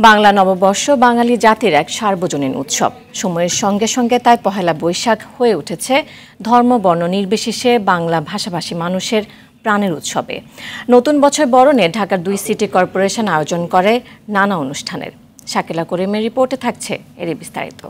বাংলা নববর্ষ বাঙালি জাতির এক সার্বজনীন উৎসব। সময়ের সঙ্গে সঙ্গে তাই পহেলা বৈশাখ হয়ে উঠেছে ধর্ম বর্ণ নির্বিশেষে বাংলা ভাষাভাষী মানুষের প্রাণের উৎসবে। নতুন বছর বরণে ঢাকার 2 সিটি কর্পোরেশন আয়োজন করে নানা অনুষ্ঠানের। শাকিলা করিমের রিপোর্টে থাকছে এর বিস্তারিত।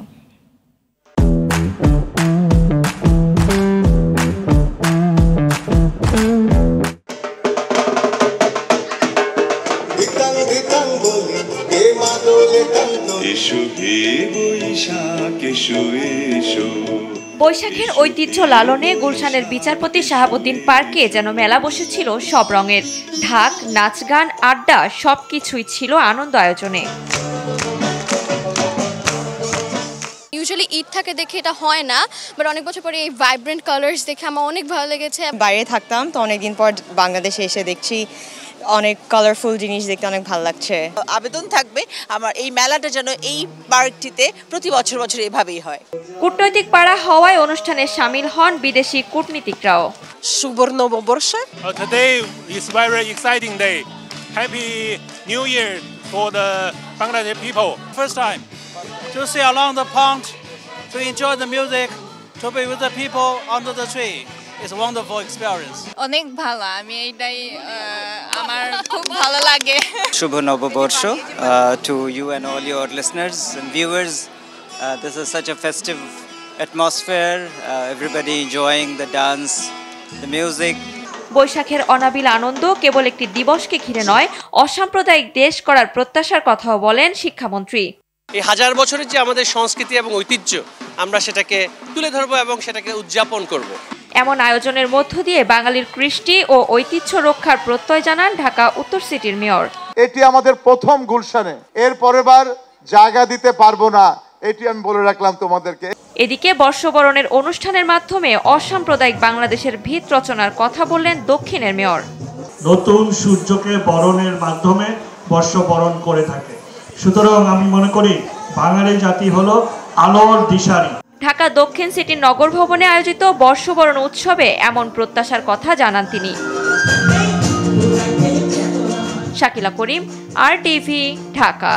বৈশাখের ঐতিহ্য লালনে গুলশানের বিচারপতি শাহাবুদ্দিন পার্কে যেন মেলা বসেছিল সব রঙের। ঢাক, নাচ, গান, আড্ডা সবকিছুই ছিল আনন্দ আয়োজনে। ইউজুয়ালি ঈদ থাকে দেখে এটা হয় না, বাট অনেক বছর পরে এই ভাইব্রেন্ট কালার্স দেখে আমার অনেক ভালো লেগেছে। বাইরে থাকতাম তো অনেকদিন পর বাংলাদেশে এসে দেখছি অনেক কালারফুল জিনিস দেখতে অনেক ভালো লাগছে। আবেদন থাকবে আমার এই মেলাটা যেন এই পার্কটিতে প্রতি বছর এভাবেই হয়। কূটনৈতিক পাড়া হওয়ায় অনুষ্ঠানে শামিল হন বিদেশি কূটনীতিকরাও। শুভ নববর্ষ। Today is very exciting day. Happy New Year for the Bangladesh people. First time to see along the pond, to enjoy the music, to be with the people under the tree. It's a wonderful experience. অনেক ভালো, আমি এইটাই আমার খুব ভালো লাগে। শুভ নববর্ষ to you and all your listeners and viewers. This is such a festive atmosphere. Everybody enjoying the dance, the music. বৈশাখের অনাবিল আনন্দ কেবল একটি দিবসকে ঘিরে নয়, অসাম্প্রদায়িক দেশ করার প্রত্যাশার কথাও বলেন শিক্ষামন্ত্রী। এই হাজার বছরের যে আমাদের সংস্কৃতি এবং ঐতিহ্য, আমরা সেটাকে তুলে ধরবো এবং সেটাকে উদযাপন করব। এমন আয়োজনের মধ্য দিয়ে বাঙালির কৃষ্টি ও ঐতিহ্য রক্ষার প্রত্যয় জানান ঢাকা উত্তর সিটির মেয়র। এটি আমাদের প্রথম গুলশানে, এর পরের বার জায়গা দিতে পারবো না, এটি আমি বলে রাখলাম তোমাদেরকে। এদিকে বর্ষবরণের অনুষ্ঠানের মাধ্যমে অসাম্প্রদায়িক বাংলাদেশের ভিত রচনার কথা বললেন দক্ষিণের মেয়র। নতুন সূর্যকে বরণের মাধ্যমে বর্ষবরণ করে থাকে, সুতরাং আমি মনে করি বাঙালি জাতি হলো আলোর দিশারি। ঢাকা দক্ষিণ সিটির নগর ভবনে আয়োজিত বর্ষবরণ উৎসবে এমন প্রত্যাশার কথা জানান তিনি। শাকিলা করিম, RTV, ঢাকা।